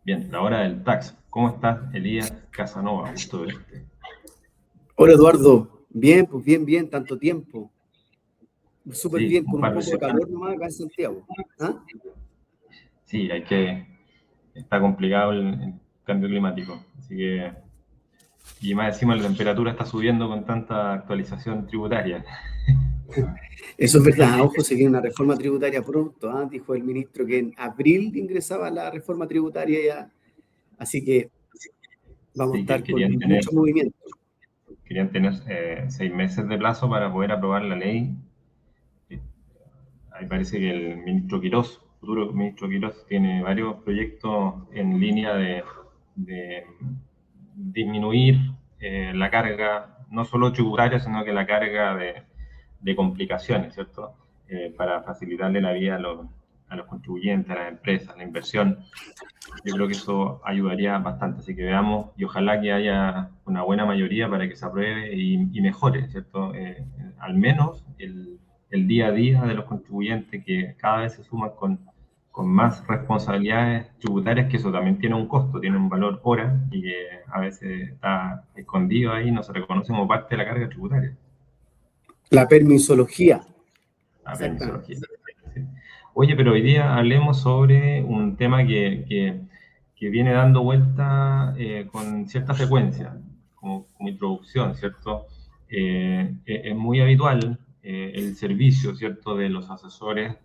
Bien, la hora del tax. ¿Cómo estás, Elías Casanova? Gusto verte. Hola Eduardo, bien, pues bien, tanto tiempo. Súper Sí, bien, un con un par de poco de semanas. calor nomás acá en Santiago. ¿Ah? Sí, está complicado el cambio climático. Así que, y más encima la temperatura está subiendo con tanta actualización tributaria. Eso es verdad, ojo, se viene una reforma tributaria pronto, ¿ah? Dijo el ministro que en abril ingresaba la reforma tributaria ya, así que vamos a Sí, que estar con mucho movimiento. querían tener 6 meses de plazo para poder aprobar la ley. Ahí parece que el ministro Quirós, futuro ministro Quirós, tiene varios proyectos en línea de disminuir la carga, no solo tributaria, sino que la carga de complicaciones, ¿cierto? Para facilitarle la vida a los contribuyentes, a las empresas, la inversión. Yo creo que eso ayudaría bastante, así que veamos y ojalá que haya una buena mayoría para que se apruebe y mejore, ¿cierto? Al menos el día a día de los contribuyentes que cada vez se suman con más responsabilidades tributarias, que eso también tiene un costo, tiene un valor hora y que a veces está escondido ahí, no se reconoce como parte de la carga tributaria, La permisología, la exactamente. permisología. Sí. Oye, pero hoy día hablemos sobre un tema que viene dando vuelta con cierta frecuencia, como introducción, ¿cierto? Es muy habitual el servicio, ¿cierto?, de los asesores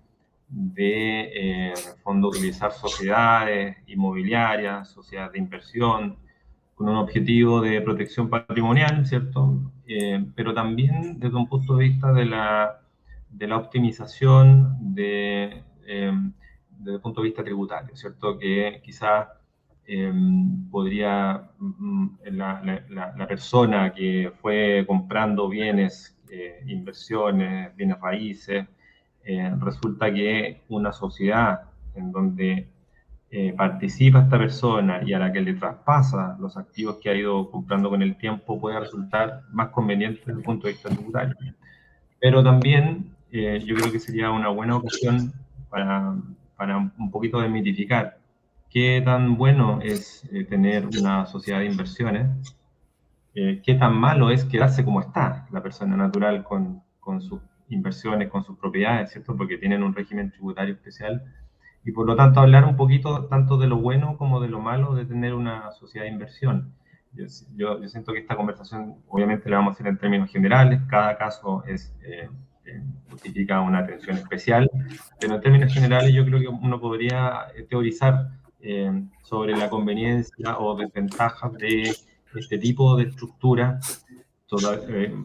de, en el fondo, utilizar sociedades inmobiliarias, sociedades de inversión, con un objetivo de protección patrimonial, ¿cierto? Pero también desde un punto de vista de la optimización desde el punto de vista tributario, ¿cierto? Que quizás podría la persona que fue comprando bienes, inversiones, bienes raíces, resulta que una sociedad en donde participa esta persona y a la que le traspasa los activos que ha ido comprando con el tiempo puede resultar más conveniente desde el punto de vista tributario. Pero también yo creo que sería una buena ocasión para un poquito desmitificar qué tan bueno es tener una sociedad de inversiones, qué tan malo es quedarse como está la persona natural con sus inversiones, con sus propiedades, ¿cierto? Porque tienen un régimen tributario especial y por lo tanto hablar un poquito tanto de lo bueno como de lo malo de tener una sociedad de inversión. Yo siento que esta conversación obviamente la vamos a hacer en términos generales, cada caso justifica una atención especial, pero en términos generales yo creo que uno podría teorizar sobre la conveniencia o desventajas de este tipo de estructura,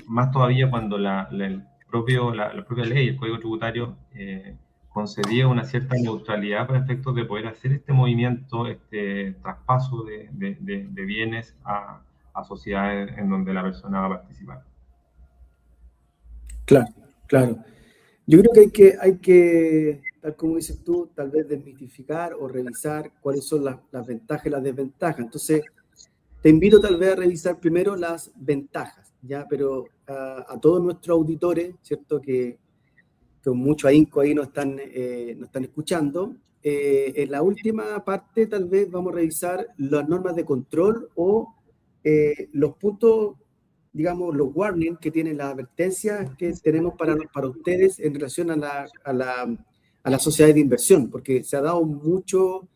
más todavía cuando la propia ley, el Código Tributario, concedía una cierta neutralidad para efectos de poder hacer este movimiento, este traspaso de bienes a sociedades en donde la persona va a participar. Claro, claro. Yo creo que hay que, tal como dices tú, tal vez desmitificar o revisar cuáles son las ventajas y las desventajas. Entonces, te invito tal vez a revisar primero las ventajas, ¿ya? Pero a todos nuestros auditores, ¿cierto? Que con mucho ahínco ahí nos están escuchando. En la última parte tal vez vamos a revisar las normas de control o los puntos, digamos, los warnings que tienen, las advertencias que tenemos para ustedes en relación a la sociedad de inversión, porque se ha dado mucho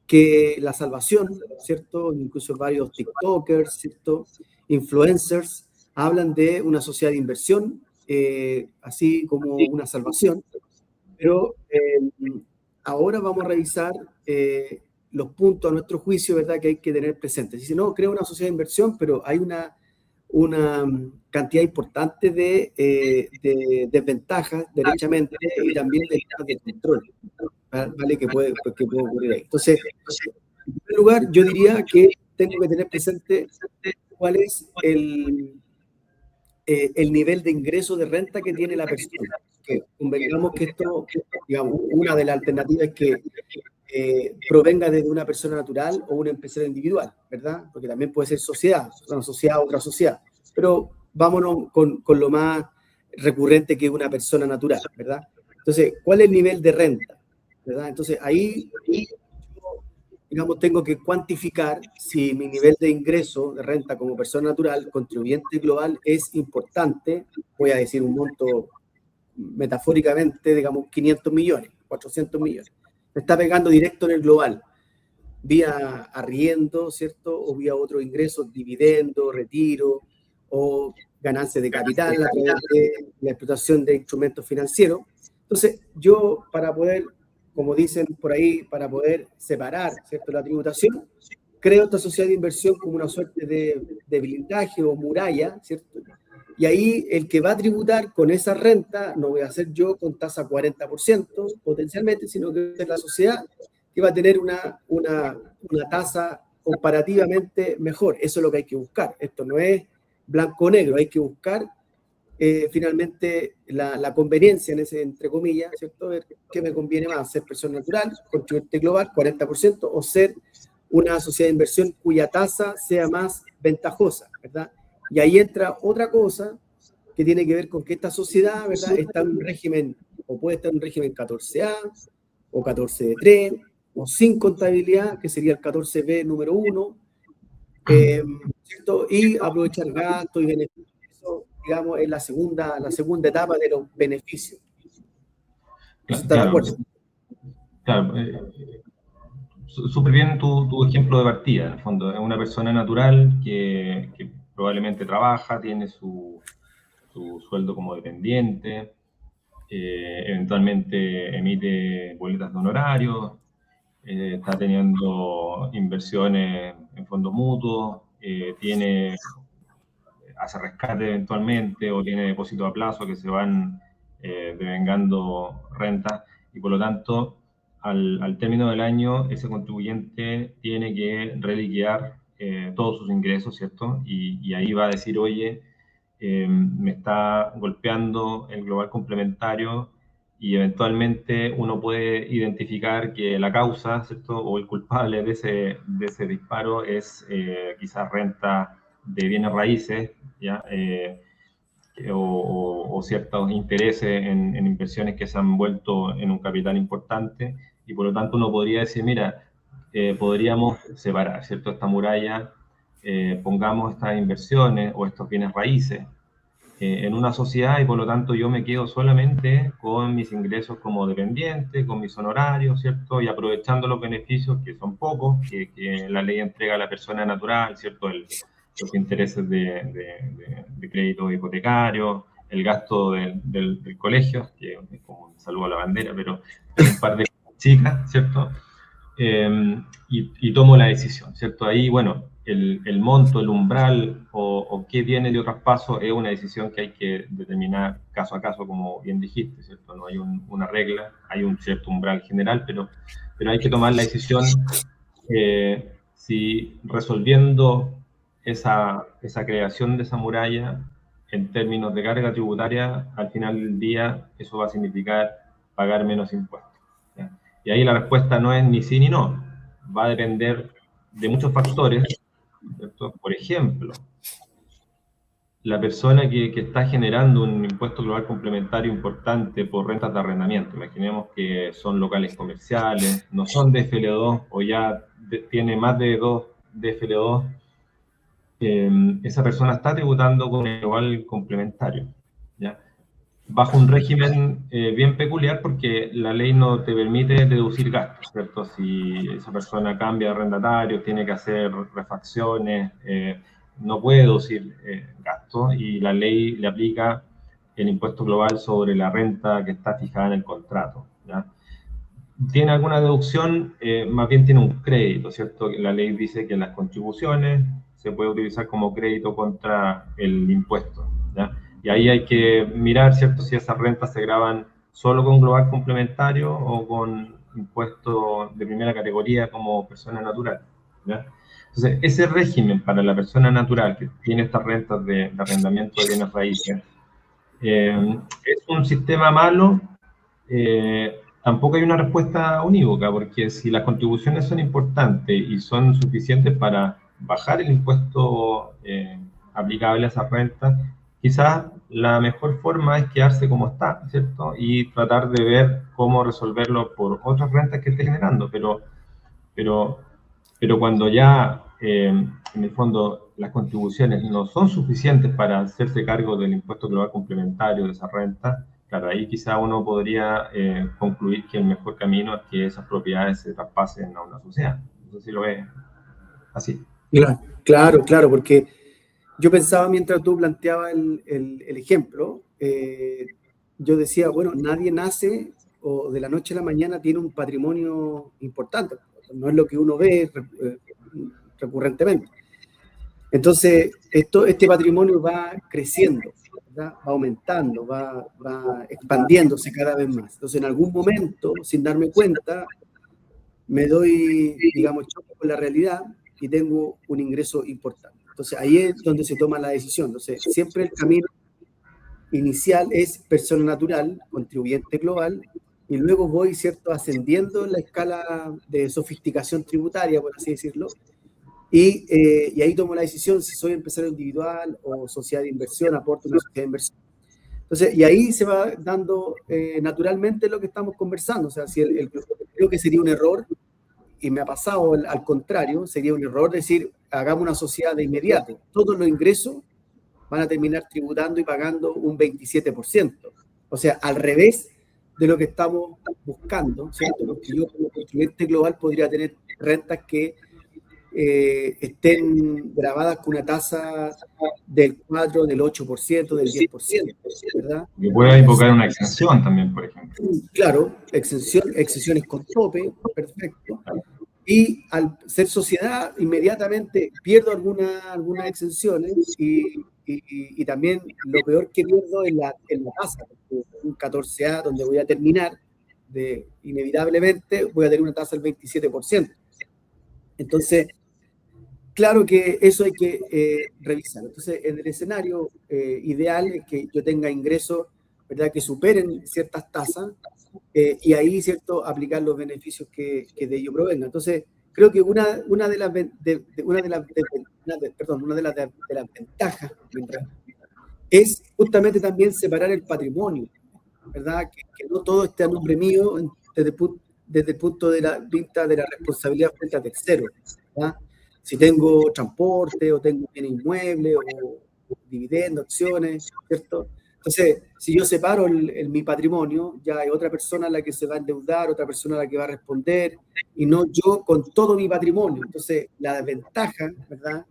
que la salvación, ¿cierto? Incluso varios TikTokers, ¿cierto? Influencers hablan de una sociedad de inversión, así como una salvación, pero ahora vamos a revisar los puntos a nuestro juicio, ¿verdad?, que hay que tener presentes. Dice, no, creo una sociedad de inversión, pero hay una cantidad importante de desventajas, derechamente, y también de temas de control, ¿vale? Que puede ocurrir ahí. Entonces, en primer lugar, yo diría que tengo que tener presente cuál es el nivel de ingreso de renta que tiene la persona. Que convengamos que esto, digamos, una de las alternativas es que provenga desde una persona natural o un empresario individual, ¿verdad? Porque también puede ser sociedad, una sociedad, otra sociedad. Pero vámonos con lo más recurrente que es una persona natural, ¿verdad? Entonces, ¿cuál es el nivel de renta? ¿Verdad? Entonces, ahí digamos, tengo que cuantificar si mi nivel de ingreso de renta como persona natural, contribuyente global, es importante. Voy a decir un monto metafóricamente, digamos, 500 millones, 400 millones. Me está pegando directo en el global, vía arriendo, ¿cierto? O vía otros ingresos, dividendos, retiro, o ganancias de capital a través de la explotación de instrumentos financieros. Entonces, yo para poder, como dicen por ahí, para poder separar, ¿cierto?, la tributación, creo esta sociedad de inversión como una suerte de blindaje o muralla, ¿cierto? Y ahí el que va a tributar con esa renta no voy a ser yo con tasa 40% potencialmente, sino que es la sociedad que va a tener una tasa comparativamente mejor. Eso es lo que hay que buscar. Esto no es blanco o negro, hay que buscar finalmente la conveniencia, en ese, entre comillas, ¿cierto? Ver qué me conviene más, ser persona natural, contribuyente global, 40%, o ser una sociedad de inversión cuya tasa sea más ventajosa, ¿verdad? Y ahí entra otra cosa que tiene que ver con que esta sociedad, ¿verdad?, está en un régimen, o puede estar en un régimen 14A, o 14D3, o sin contabilidad, que sería el 14B número 1, ¿cierto? Y aprovechar gastos y beneficios, digamos, en la segunda etapa de los beneficios. ¿Está de acuerdo? Claro, súper bien tu ejemplo de partida, en el fondo. Es una persona natural que probablemente trabaja, tiene su sueldo como dependiente, eventualmente emite boletas de honorarios, está teniendo inversiones en fondos mutuos, hace rescate eventualmente o tiene depósitos a plazo que se van devengando rentas y por lo tanto al término del año ese contribuyente tiene que reliquear todos sus ingresos, ¿cierto? Y ahí va a decir, oye, me está golpeando el global complementario y eventualmente uno puede identificar que la causa, ¿cierto?, o el culpable de ese disparo es quizás renta de bienes raíces, ¿ya? O ciertos intereses en inversiones que se han vuelto en un capital importante y por lo tanto uno podría decir, mira, podríamos separar, ¿cierto?, esta muralla, pongamos estas inversiones o estos bienes raíces en una sociedad y por lo tanto yo me quedo solamente con mis ingresos como dependiente, con mis honorarios, ¿cierto? Y aprovechando los beneficios que son pocos, que la ley entrega a la persona natural, ¿cierto? Los intereses de crédito hipotecario, el gasto del colegio, que es como un saludo a la bandera, pero un par de chicas, ¿cierto? Y tomo la decisión, ¿cierto? Ahí, bueno, el monto, el umbral o qué viene de otros pasos es una decisión que hay que determinar caso a caso, como bien dijiste, ¿cierto? No hay una regla, hay un cierto umbral general, pero hay que tomar la decisión si resolviendo esa creación de esa muralla en términos de carga tributaria, al final del día eso va a significar pagar menos impuestos, ¿ya? Y ahí la respuesta no es ni sí ni no, va a depender de muchos factores, ¿cierto? Por ejemplo, la persona que está generando un impuesto global complementario importante por rentas de arrendamiento, imaginemos que son locales comerciales, no son DFL2 o ya tiene más de 2 DFL2, esa persona está tributando con el global complementario, ¿ya? Bajo un régimen bien peculiar porque la ley no te permite deducir gastos, ¿cierto? Si esa persona cambia de arrendatario, tiene que hacer refacciones, no puede deducir gastos y la ley le aplica el impuesto global sobre la renta que está fijada en el contrato, ¿ya? ¿Tiene alguna deducción? Más bien tiene un crédito, ¿cierto? La ley dice que las contribuciones se puede utilizar como crédito contra el impuesto, ¿ya? Y ahí hay que mirar, ¿cierto?, si esas rentas se graban solo con global complementario o con impuesto de primera categoría como persona natural, ¿ya? Entonces, ese régimen para la persona natural que tiene estas rentas de arrendamiento de bienes raíces es un sistema malo. Tampoco hay una respuesta unívoca, porque si las contribuciones son importantes y son suficientes para bajar el impuesto aplicable a esas rentas, quizás la mejor forma es quedarse como está, ¿cierto? Y tratar de ver cómo resolverlo por otras rentas que esté generando, pero pero cuando ya, en el fondo, las contribuciones no son suficientes para hacerse cargo del impuesto global complementario de esa renta, claro, ahí quizá uno podría concluir que el mejor camino es que esas propiedades se traspasen a una sociedad. No sé si lo ves así. Claro, claro, claro, porque yo pensaba mientras tú planteabas el ejemplo, yo decía, bueno, nadie nace o de la noche a la mañana tiene un patrimonio importante, no es lo que uno ve recurrentemente. Entonces, este patrimonio va creciendo, ¿verdad? Va aumentando, va expandiéndose cada vez más. Entonces, en algún momento, sin darme cuenta, me doy, digamos, choque con la realidad y tengo un ingreso importante. Entonces, ahí es donde se toma la decisión. Entonces, siempre el camino inicial es persona natural, contribuyente global, y luego voy, ¿cierto?, ascendiendo en la escala de sofisticación tributaria, por así decirlo, y ahí tomo la decisión si soy empresario individual o sociedad de inversión, aporto una sociedad de inversión. Entonces, y ahí se va dando naturalmente lo que estamos conversando. O sea, si creo que sería un error, y me ha pasado al contrario, sería un error decir, hagamos una sociedad de inmediato. Todos los ingresos van a terminar tributando y pagando un 27%. O sea, al revés de lo que estamos buscando, ¿cierto? Porque yo como contribuyente global podría tener rentas que estén grabadas con una tasa del 4, del 8%, del 10%, ¿verdad? Que pueda invocar una exención también, por ejemplo. Claro, exenciones con tope, perfecto. Y al ser sociedad, inmediatamente pierdo algunas exenciones y también lo peor que pierdo es la tasa, porque un 14A donde voy a terminar, inevitablemente voy a tener una tasa del 27%. Entonces, claro que eso hay que revisar. Entonces, en el escenario ideal es que yo tenga ingresos, ¿verdad?, que superen ciertas tasas y ahí, ¿cierto?, aplicar los beneficios que de ello provengan. Entonces, creo que una de las ventajas es justamente también separar el patrimonio, ¿verdad? Que no todo esté a nombre mío desde el punto de la vista de la responsabilidad frente a terceros, ¿verdad? Si tengo transporte o tengo bienes inmuebles o dividendos, acciones, ¿cierto? Entonces, si yo separo mi patrimonio, ya hay otra persona la que se va a endeudar, otra persona la que va a responder, y no yo con todo mi patrimonio. Entonces, la ventaja, ¿verdad?,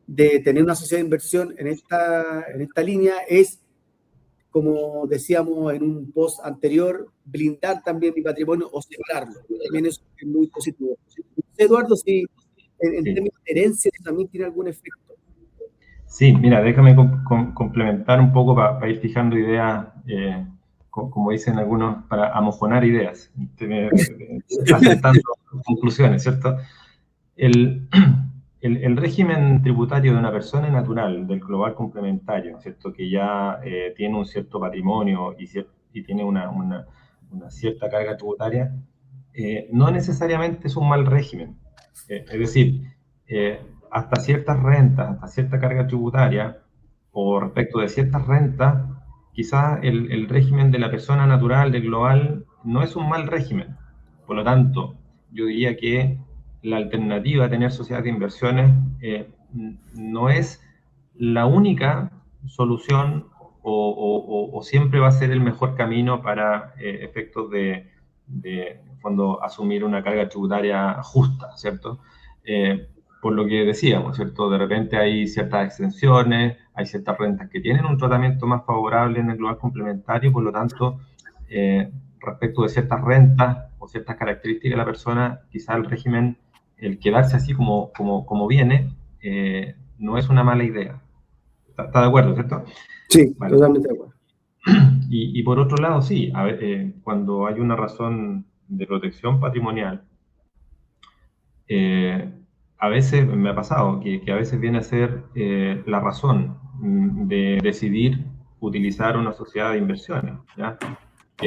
de tener una sociedad de inversión en esta línea es, como decíamos en un post anterior, blindar también mi patrimonio o separarlo. También eso es muy positivo. Eduardo, si en términos de herencia también tiene algún efecto. Sí, mira, déjame complementar un poco para ir fijando ideas, como dicen algunos, para amojonar ideas, asentando conclusiones, ¿cierto? El régimen tributario de una persona natural, del global complementario, ¿cierto?, que ya tiene un cierto patrimonio y tiene una cierta carga tributaria, no necesariamente es un mal régimen. Es decir, hasta ciertas rentas, hasta cierta carga tributaria, o respecto de ciertas rentas, quizás el régimen de la persona natural, del global, no es un mal régimen. Por lo tanto, yo diría que la alternativa a tener sociedades de inversiones no es la única solución o siempre va a ser el mejor camino para efectos de en fondo, asumir una carga tributaria justa, ¿cierto? Por lo que decíamos, ¿cierto? De repente hay ciertas exenciones, hay ciertas rentas que tienen un tratamiento más favorable en el global complementario, por lo tanto, respecto de ciertas rentas o ciertas características de la persona, quizá el régimen, el quedarse así como viene, no es una mala idea. ¿Está de acuerdo, cierto? Sí, vale. Totalmente de acuerdo. Y por otro lado, sí, cuando hay una razón de protección patrimonial, a veces me ha pasado que a veces viene a ser la razón de decidir utilizar una sociedad de inversiones, ¿ya?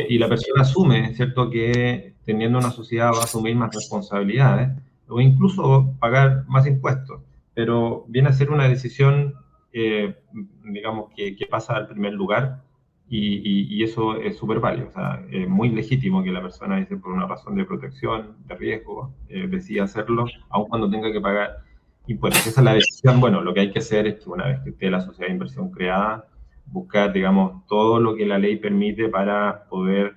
Y la persona asume, ¿cierto?, que teniendo una sociedad va a asumir más responsabilidades o incluso pagar más impuestos, pero viene a ser una decisión, digamos, que pasa al primer lugar y eso es súper válido. O sea, es muy legítimo que la persona, dice, por una razón de protección, de riesgo, decida hacerlo, aun cuando tenga que pagar impuestos. Esa es la decisión. Bueno, lo que hay que hacer es que una vez que esté la sociedad de inversión creada, buscar, digamos, todo lo que la ley permite para poder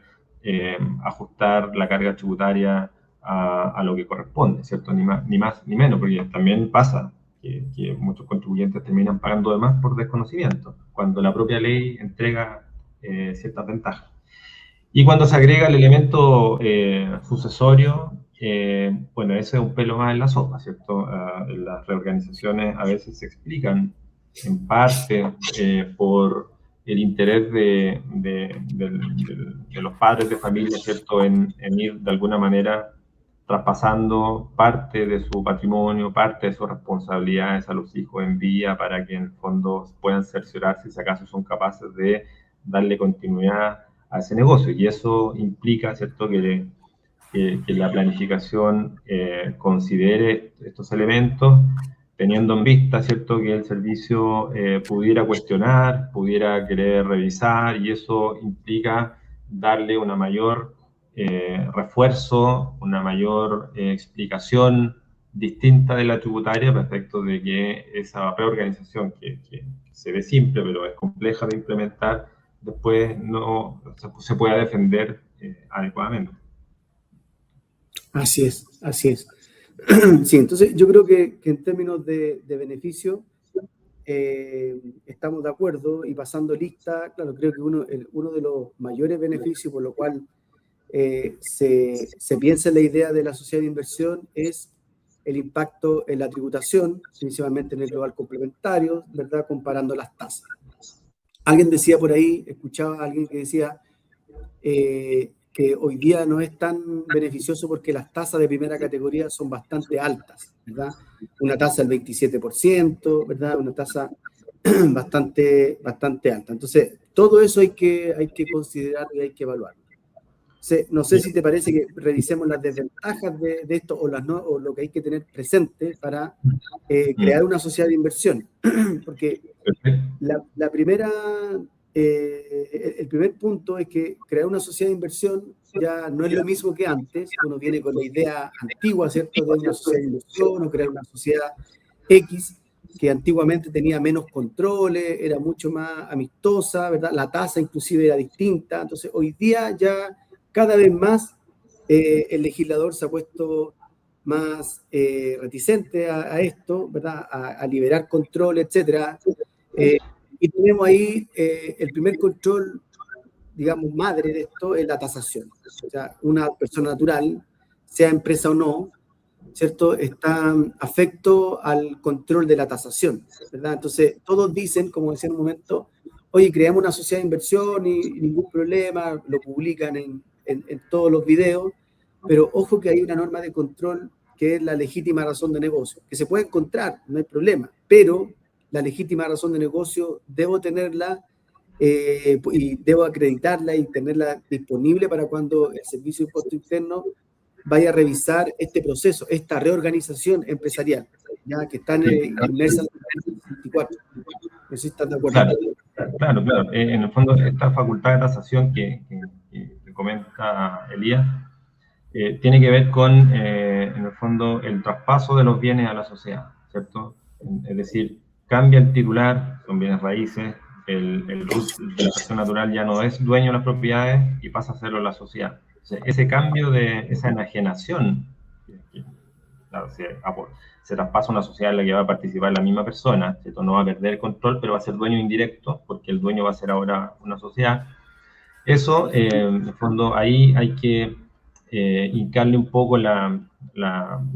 ajustar la carga tributaria a lo que corresponde, ¿cierto? Ni más ni menos, porque también pasa que muchos contribuyentes terminan pagando de más por desconocimiento, cuando la propia ley entrega ciertas ventajas. Y cuando se agrega el elemento sucesorio, bueno, ese es un pelo más en la sopa, ¿cierto? Las reorganizaciones a veces se explican en parte por el interés de los padres de familia, ¿cierto? En ir de alguna manera traspasando parte de su patrimonio, parte de sus responsabilidades a los hijos en vía para que en el fondo puedan cerciorarse si acaso son capaces de darle continuidad a ese negocio. Y eso implica, ¿cierto?, que la planificación considere estos elementos, teniendo en vista, ¿cierto?, que el servicio pudiera cuestionar, pudiera querer revisar, y eso implica darle una mayor refuerzo, una mayor explicación distinta de la tributaria respecto de que esa reorganización que se ve simple pero es compleja de implementar, después no se pueda defender adecuadamente. Así es, así es. Sí, entonces yo creo que en términos de beneficio estamos de acuerdo, y pasando lista, claro, creo que uno de los mayores beneficios por lo cual se piensa en la idea de la sociedad de inversión es el impacto en la tributación, principalmente en el global complementario, ¿verdad? Comparando las tasas. Alguien decía por ahí, escuchaba a alguien que decía que hoy día no es tan beneficioso porque las tasas de primera categoría son bastante altas, ¿verdad? Una tasa del 27%, ¿verdad? Una tasa bastante alta. Entonces, todo eso hay que considerar y hay que evaluar. No sé si te parece que revisemos las desventajas de esto o lo que hay que tener presente para crear una sociedad de inversión. Porque el primer punto es que crear una sociedad de inversión ya no es lo mismo que antes. Uno viene con la idea antigua, ¿cierto?, de una sociedad de inversión o crear una sociedad X, que antiguamente tenía menos controles, era mucho más amistosa, ¿verdad? La tasa inclusive era distinta. Entonces, hoy día ya cada vez más el legislador se ha puesto más reticente a esto, ¿verdad? A liberar control, etcétera. Y tenemos ahí el primer control, digamos, madre de esto es la tasación. O sea, una persona natural, sea empresa o no, ¿cierto?, está afecto al control de la tasación, ¿verdad? Entonces, todos dicen, como decía en un momento, oye, creamos una sociedad de inversión y ningún problema, lo publican en todos los videos, pero ojo que hay una norma de control que es la legítima razón de negocio, que se puede encontrar, no hay problema, pero la legítima razón de negocio debo tenerla y debo acreditarla y tenerla disponible para cuando el Servicio de Impuesto Interno vaya a revisar este proceso, esta reorganización empresarial, ya que están inmersas en el 64. No sé si están de acuerdo. Claro. En el fondo, esta facultad de tasación que comenta Elías tiene que ver con, en el fondo, el traspaso de los bienes a la sociedad, ¿cierto? Es decir, cambia el titular, son bienes raíces, el RUT de la persona natural ya no es dueño de las propiedades y pasa a serlo la sociedad. O sea, ese cambio esa enajenación, claro, se traspasa a una sociedad en la que va a participar la misma persona, ¿cierto? No va a perder el control, pero va a ser dueño indirecto, porque el dueño va a ser ahora una sociedad. Eso, en el fondo, ahí hay que hincarle un poco la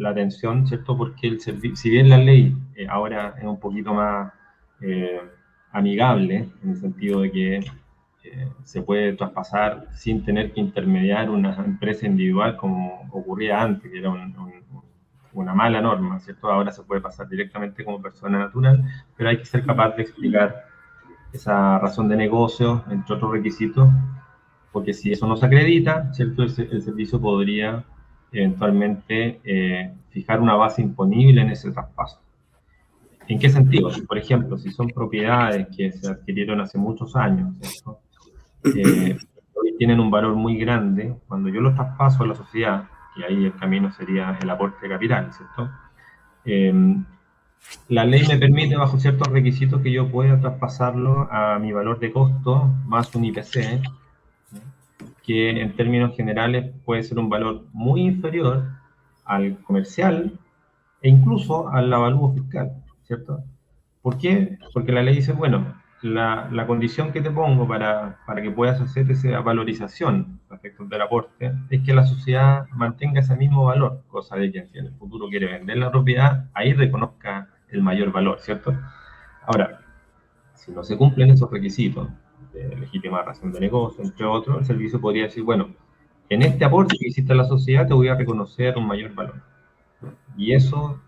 atención, ¿cierto? Porque si bien la ley ahora es un poquito más amigable, en el sentido de que se puede traspasar sin tener que intermediar una empresa individual como ocurría antes, que era una mala norma, ¿cierto? Ahora se puede pasar directamente como persona natural, pero hay que ser capaz de explicar esa razón de negocio, entre otros requisitos, porque si eso no se acredita, ¿cierto?, el servicio podría eventualmente fijar una base imponible en ese traspaso. ¿En qué sentido? Por ejemplo, si son propiedades que se adquirieron hace muchos años, ¿cierto?, hoy tienen un valor muy grande. Cuando yo los traspaso a la sociedad, y ahí el camino sería el aporte de capital, ¿cierto? La ley me permite, bajo ciertos requisitos, que yo pueda traspasarlo a mi valor de costo más un IPC, que en términos generales puede ser un valor muy inferior al comercial e incluso al avalúo fiscal, ¿cierto? ¿Por qué? Porque la ley dice, bueno, la condición que te pongo para que puedas hacer esa valorización respecto del aporte es que la sociedad mantenga ese mismo valor, cosa de que si en el futuro quiere vender la propiedad, ahí reconozca el mayor valor, ¿cierto? Ahora, si no se cumplen esos requisitos de legítima razón de negocio, entre otros, el servicio podría decir, bueno, en este aporte que hiciste a la sociedad te voy a reconocer un mayor valor. Y eso,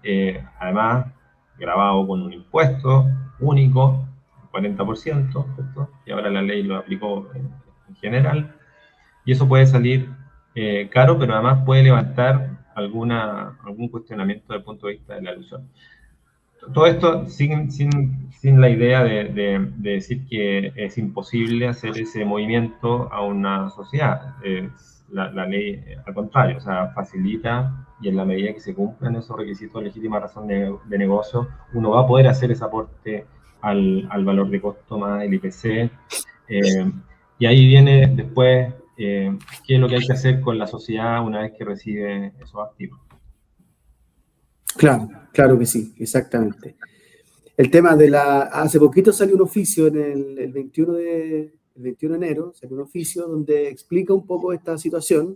además, grabado con un impuesto único, 40%, ¿cierto? Y ahora la ley lo aplicó en general. Y eso puede salir caro, pero además puede levantar algún cuestionamiento desde el punto de vista de la alusión. Todo esto sin la idea de decir que es imposible hacer ese movimiento a una sociedad. La ley, al contrario, o sea, facilita, y en la medida que se cumplan esos requisitos de legítima razón de negocio, uno va a poder hacer ese aporte al valor de costo más el IPC. Y ahí viene después qué es lo que hay que hacer con la sociedad una vez que recibe esos activos. Claro, claro que sí, exactamente. El tema de hace poquito salió un oficio en el 21 de enero, salió un oficio donde explica un poco esta situación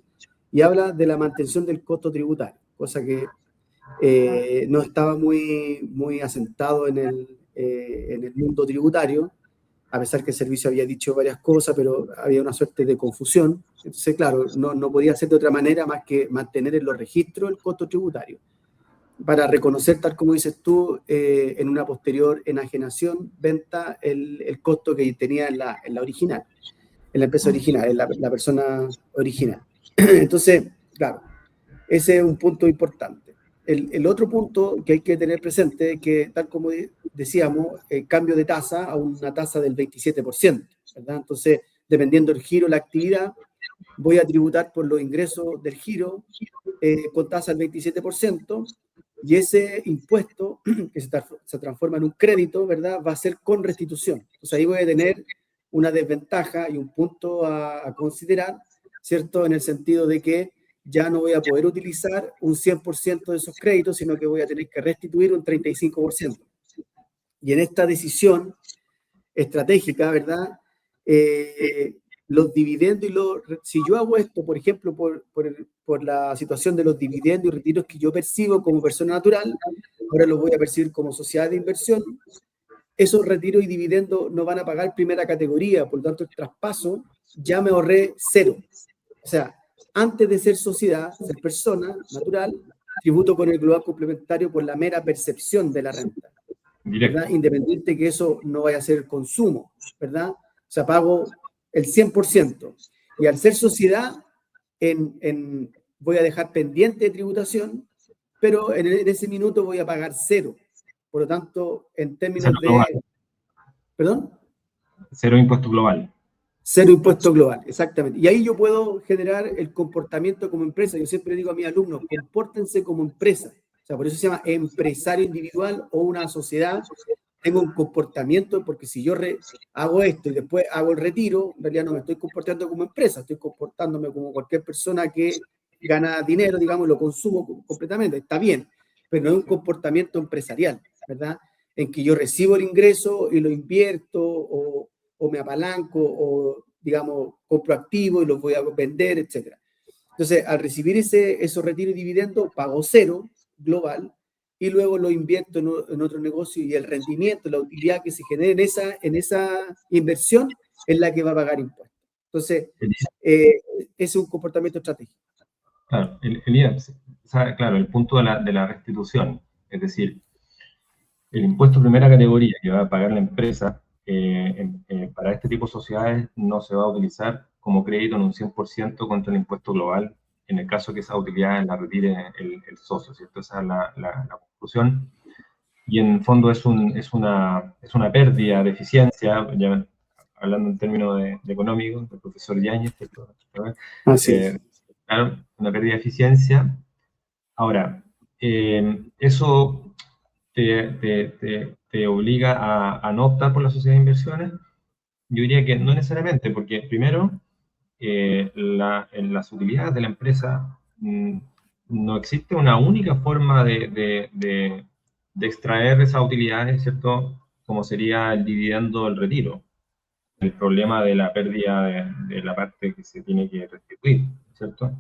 y habla de la mantención del costo tributario, cosa que no estaba muy asentado en el mundo tributario, a pesar que el servicio había dicho varias cosas, pero había una suerte de confusión. Entonces, claro, no podía ser de otra manera más que mantener en los registros el costo tributario, para reconocer, tal como dices tú, en una posterior enajenación, venta, el costo que tenía en la original, en la empresa original, en la persona original. Entonces, claro, ese es un punto importante. El otro punto que hay que tener presente es que, tal como decíamos, el cambio de tasa a una tasa del 27%, ¿verdad? Entonces, dependiendo del giro, la actividad, voy a tributar por los ingresos del giro con tasa del 27%, y ese impuesto que se transforma en un crédito, ¿verdad?, va a ser con restitución. Entonces ahí voy a tener una desventaja y un punto a considerar, ¿cierto?, en el sentido de que ya no voy a poder utilizar un 100% de esos créditos, sino que voy a tener que restituir un 35%. Y en esta decisión estratégica, ¿verdad?, los dividendos si yo hago esto, por ejemplo, por la situación de los dividendos y retiros que yo percibo como persona natural, ahora los voy a percibir como sociedad de inversión, esos retiros y dividendos no van a pagar primera categoría, por lo tanto el traspaso ya me ahorré cero. O sea, antes de ser sociedad, ser persona natural, tributo con el global complementario por la mera percepción de la renta, ¿verdad? Independiente que eso no vaya a ser el consumo, ¿verdad? O sea, pago el 100%. Y al ser sociedad, voy a dejar pendiente de tributación, pero en ese minuto voy a pagar cero. Por lo tanto, en términos de... ¿Perdón? Cero impuesto global. Cero impuesto global, exactamente. Y ahí yo puedo generar el comportamiento como empresa. Yo siempre digo a mis alumnos, compórtense como empresa. O sea, por eso se llama empresario individual o una sociedad. Tengo un comportamiento, porque si yo hago esto y después hago el retiro, en realidad no me estoy comportando como empresa, estoy comportándome como cualquier persona que gana dinero, digamos, lo consumo completamente. Está bien, pero no es un comportamiento empresarial, ¿verdad? En que yo recibo el ingreso y lo invierto o me apalanco o, digamos, compro activos y los voy a vender, etc. Entonces, al recibir esos retiros y dividendos, pago cero global y luego lo invierto en otro negocio y el rendimiento, la utilidad que se genere en esa inversión es la que va a pagar impuestos. Entonces, ese es un comportamiento estratégico. Claro, Elías, claro, el punto de la restitución, es decir, el impuesto de primera categoría que va a pagar la empresa para este tipo de sociedades no se va a utilizar como crédito en un 100% contra el impuesto global, en el caso que esa utilidad la retire el socio, ¿cierto? Esa es la conclusión. Y en el fondo es una pérdida de eficiencia. Ya hablando en términos de económicos, del profesor Yáñez, ¿cierto? Así es. Claro, una pérdida de eficiencia. Ahora, eso te obliga a no optar por la sociedad de inversiones. Yo diría que no necesariamente, porque primero, en las utilidades de la empresa no existe una única forma de extraer esas utilidades, ¿cierto? Como sería el dividendo del retiro, el problema de la pérdida de la parte que se tiene que restituir, ¿cierto?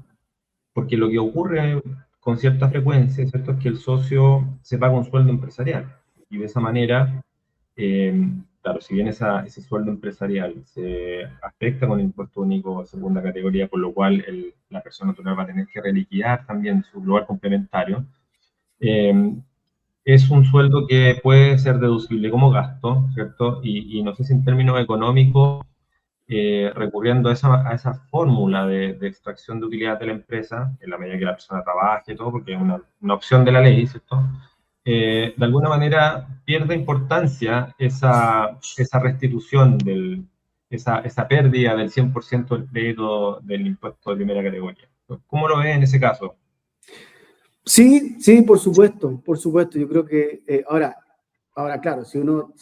Porque lo que ocurre con cierta frecuencia, ¿cierto? Es que el socio se paga un sueldo empresarial y de esa manera, claro, si bien ese sueldo empresarial se afecta con el impuesto único de segunda categoría, por lo cual la persona natural va a tener que reliquidar también su lugar complementario, eh, es un sueldo que puede ser deducible como gasto, ¿cierto? Y no sé si en términos económicos recurriendo a esa fórmula de extracción de utilidad de la empresa, en la medida que la persona trabaje y todo, porque es una opción de la ley, ¿cierto? De alguna manera pierde importancia esa restitución, esa pérdida del 100% del crédito del impuesto de primera categoría. ¿Cómo lo ves en ese caso? Sí, sí, por supuesto, por supuesto. Yo creo que ahora, claro, si uno,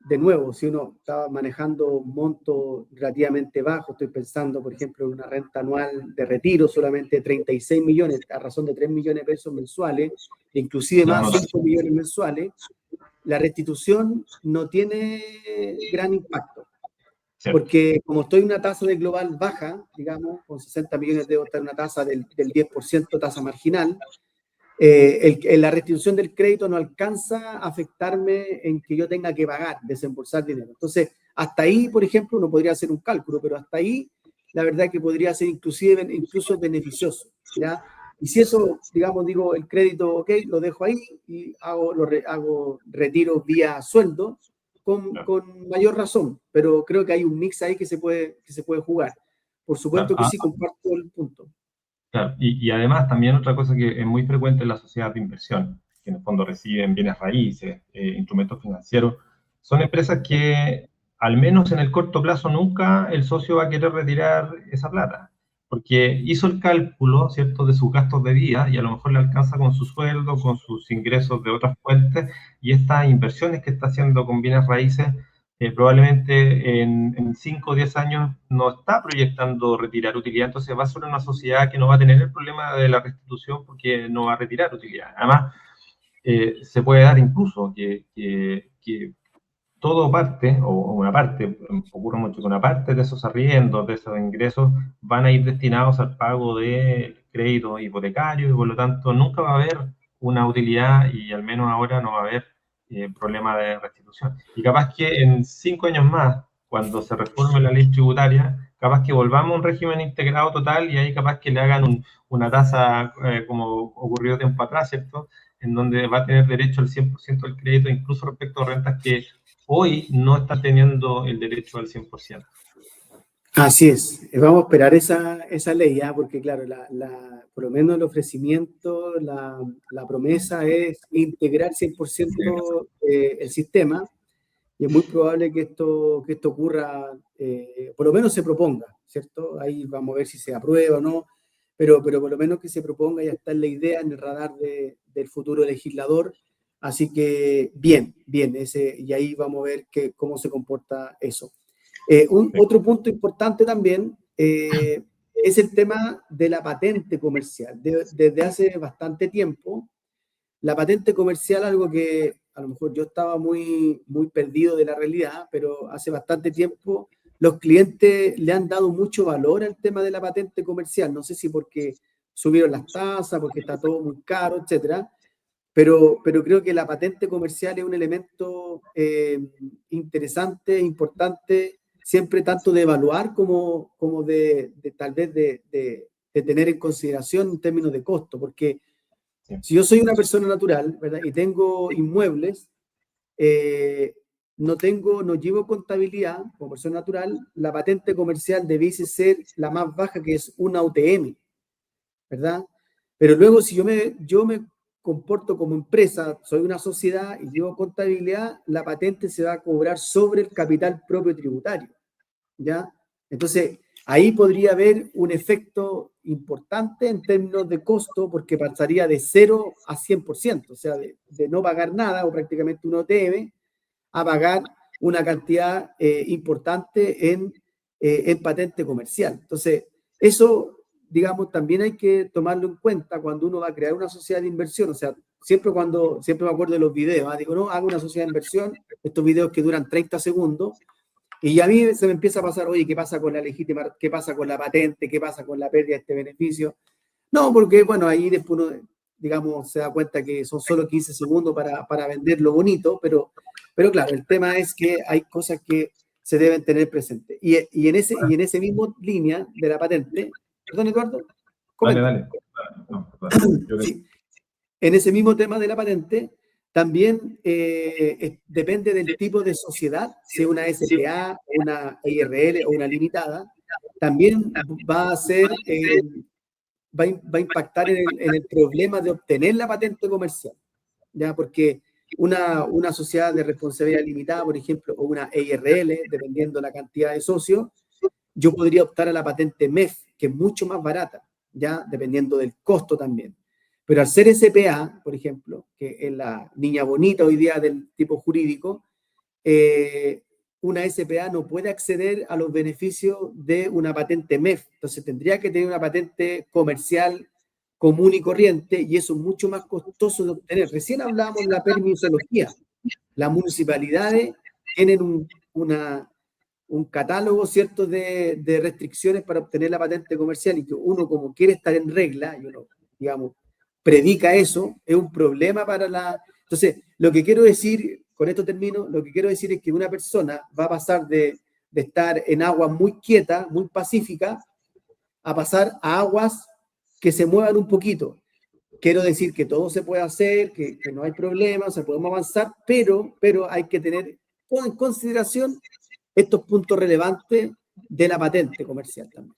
de nuevo, si uno está manejando un monto relativamente bajo, estoy pensando, por ejemplo, en una renta anual de retiro solamente de 36 millones, a razón de 3 millones de pesos mensuales, inclusive No, más no, 5 millones mensuales, la restitución no tiene gran impacto. cierto. Porque como estoy en una tasa de global baja, digamos, con 60 millones debo estar en una tasa del 10% tasa marginal, la restitución del crédito no alcanza a afectarme en que yo tenga que pagar, desembolsar dinero. Entonces, hasta ahí, por ejemplo, uno podría hacer un cálculo, pero hasta ahí, la verdad es que podría ser incluso beneficioso, ¿ya? Y si eso, digamos, digo, el crédito, ok, lo dejo ahí y hago retiro vía sueldo, con mayor razón, pero creo que hay un mix ahí que se puede jugar. Por supuesto que sí, comparto el punto. Claro, y además también otra cosa que es muy frecuente en la sociedad de inversión, que en el fondo reciben bienes raíces, instrumentos financieros, son empresas que al menos en el corto plazo nunca el socio va a querer retirar esa plata, porque hizo el cálculo, ¿cierto?, de sus gastos de vida y a lo mejor le alcanza con su sueldo, con sus ingresos de otras fuentes y estas inversiones que está haciendo con bienes raíces probablemente en 5 o 10 años no está proyectando retirar utilidad, entonces va a ser una sociedad que no va a tener el problema de la restitución porque no va a retirar utilidad. Además, se puede dar incluso que todo parte, o una parte, ocurre mucho que una parte de esos arriendos, de esos ingresos, van a ir destinados al pago de créditos hipotecarios y por lo tanto nunca va a haber una utilidad y al menos ahora no va a haber problema de restitución. Y capaz que en 5 años más, cuando se reforme la ley tributaria, capaz que volvamos a un régimen integrado total y ahí capaz que le hagan una tasa como ocurrió tiempo atrás, ¿cierto? En donde va a tener derecho al 100% del crédito, incluso respecto a rentas que hoy no está teniendo el derecho al 100%. Así es, vamos a esperar esa ley, ¿ya? Porque claro, por lo menos el ofrecimiento, la promesa es integrar 100% el sistema y es muy probable que esto ocurra, por lo menos se proponga, ¿cierto? Ahí vamos a ver si se aprueba o no, pero por lo menos que se proponga, ya está en la idea, en el radar del futuro legislador. Así que bien, y ahí vamos a ver cómo se comporta eso. Otro punto importante también es el tema de la patente comercial. Desde hace bastante tiempo, la patente comercial, algo que a lo mejor yo estaba muy perdido de la realidad, pero hace bastante tiempo los clientes le han dado mucho valor al tema de la patente comercial. No sé si porque subieron las tasas, porque está todo muy caro, etcétera. Pero creo que la patente comercial es un elemento interesante, importante, siempre tanto de evaluar como de tal vez de tener en consideración en términos de costo, porque si yo soy una persona natural, ¿verdad? Y tengo inmuebles, no llevo contabilidad como persona natural, la patente comercial debiese ser la más baja, que es una UTM, ¿verdad? Pero luego si yo me comporto como empresa, soy una sociedad y llevo contabilidad, la patente se va a cobrar sobre el capital propio tributario, ¿ya? Entonces, ahí podría haber un efecto importante en términos de costo, porque pasaría de 0 a 100%, o sea, de no pagar nada, o prácticamente uno debe, a pagar una cantidad importante en patente comercial. Entonces, eso, digamos, también hay que tomarlo en cuenta cuando uno va a crear una sociedad de inversión. O sea, siempre me acuerdo de los videos, digo, no, hago una sociedad de inversión, estos videos que duran 30 segundos, y a mí se me empieza a pasar, oye, ¿qué pasa con la legítima, qué pasa con la patente, qué pasa con la pérdida de este beneficio? No, porque, bueno, ahí después uno, digamos, se da cuenta que son solo 15 segundos para vender lo bonito, pero claro, el tema es que hay cosas que se deben tener presentes. Y en ese mismo línea de la patente, perdón, Eduardo, Dale, comenta. dale. No, perdón. Sí, en ese mismo tema de la patente, también depende del tipo de sociedad, si es una SPA, una IRL o una limitada, también va a ser va a impactar en el problema de obtener la patente comercial, ¿ya? Porque una sociedad de responsabilidad limitada, por ejemplo, o una EIRL, dependiendo la cantidad de socios, yo podría optar a la patente MEF, que es mucho más barata, ¿ya? Dependiendo del costo también. Pero al ser SPA, por ejemplo, que es la niña bonita hoy día del tipo jurídico, una SPA no puede acceder a los beneficios de una patente MEF. Entonces tendría que tener una patente comercial común y corriente, y eso es mucho más costoso de obtener. Recién hablábamos de la permisología. Las municipalidades tienen un catálogo, ¿cierto?, de restricciones para obtener la patente comercial, y que uno, como quiere estar en regla, y uno, digamos, predica eso, es un problema para la... Entonces, lo que quiero decir, con esto termino, lo que quiero decir es que una persona va a pasar de estar en aguas muy quietas, muy pacíficas, a pasar a aguas que se muevan un poquito. Quiero decir que todo se puede hacer, que no hay problema, o sea, podemos avanzar, pero hay que tener en consideración estos puntos relevantes de la patente comercial también.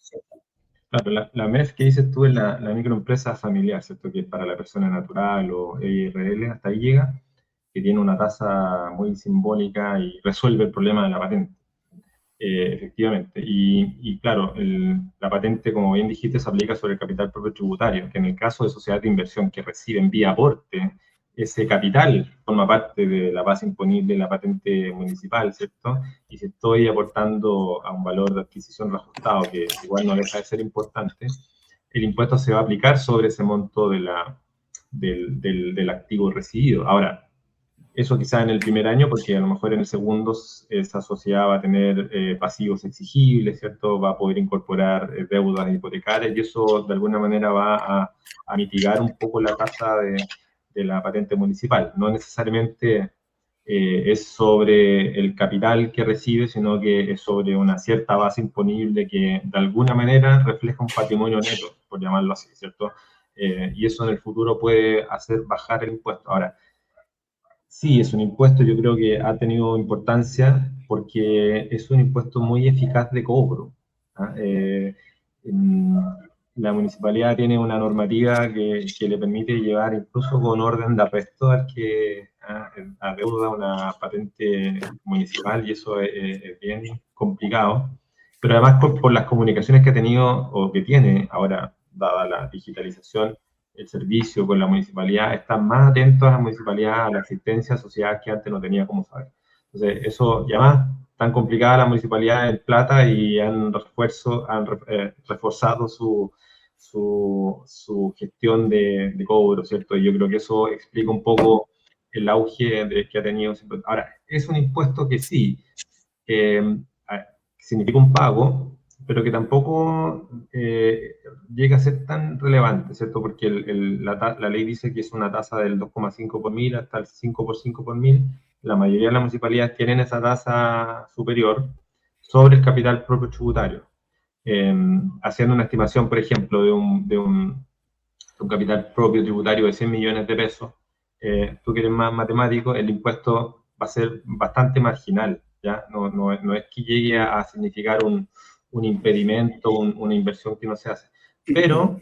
Claro, la MEF que dices tú es la microempresa familiar, ¿cierto? Que es para la persona natural o EIRL, hasta ahí llega, que tiene una tasa muy simbólica y resuelve el problema de la patente. Efectivamente. Y claro, la patente, como bien dijiste, se aplica sobre el capital propio tributario, que en el caso de sociedades de inversión que reciben vía aporte, ese capital forma parte de la base imponible de la patente municipal, ¿cierto? Y si estoy aportando a un valor de adquisición reajustado, que igual no deja de ser importante, el impuesto se va a aplicar sobre ese monto del activo recibido. Ahora, eso quizá en el primer año, porque a lo mejor en el segundo esa sociedad va a tener pasivos exigibles, ¿cierto? Va a poder incorporar deudas hipotecarias, y eso de alguna manera va a mitigar un poco la tasa de la patente municipal. No necesariamente es sobre el capital que recibe, sino que es sobre una cierta base imponible que de alguna manera refleja un patrimonio neto, por llamarlo así, ¿cierto? Y eso en el futuro puede hacer bajar el impuesto. Ahora, sí, es un impuesto, yo creo que ha tenido importancia porque es un impuesto muy eficaz de cobro. ¿Ah? La municipalidad tiene una normativa que le permite llevar incluso con orden de arresto al que adeuda una patente municipal, y eso es bien complicado. Pero además por las comunicaciones que ha tenido o que tiene ahora, dada la digitalización, el servicio con la municipalidad, están más atentos a la municipalidad, a la asistencia a sociedades que antes no tenía cómo saber. Entonces, eso, y además, tan complicada la municipalidad en plata, y han reforzado su gestión de cobro, ¿cierto? Y yo creo que eso explica un poco el auge que ha tenido. Ahora, es un impuesto que sí, eh, significa un pago, pero que tampoco llega a ser tan relevante, ¿cierto? Porque la ley dice que es una tasa del 2,5 por mil hasta el 5 por 5 por mil. La mayoría de las municipalidades tienen esa tasa superior sobre el capital propio tributario. Haciendo una estimación, por ejemplo, de un capital propio tributario de 100 millones de pesos, tú que eres más matemático, el impuesto va a ser bastante marginal, ¿ya? No es que llegue significar un impedimento, una inversión que no se hace. Pero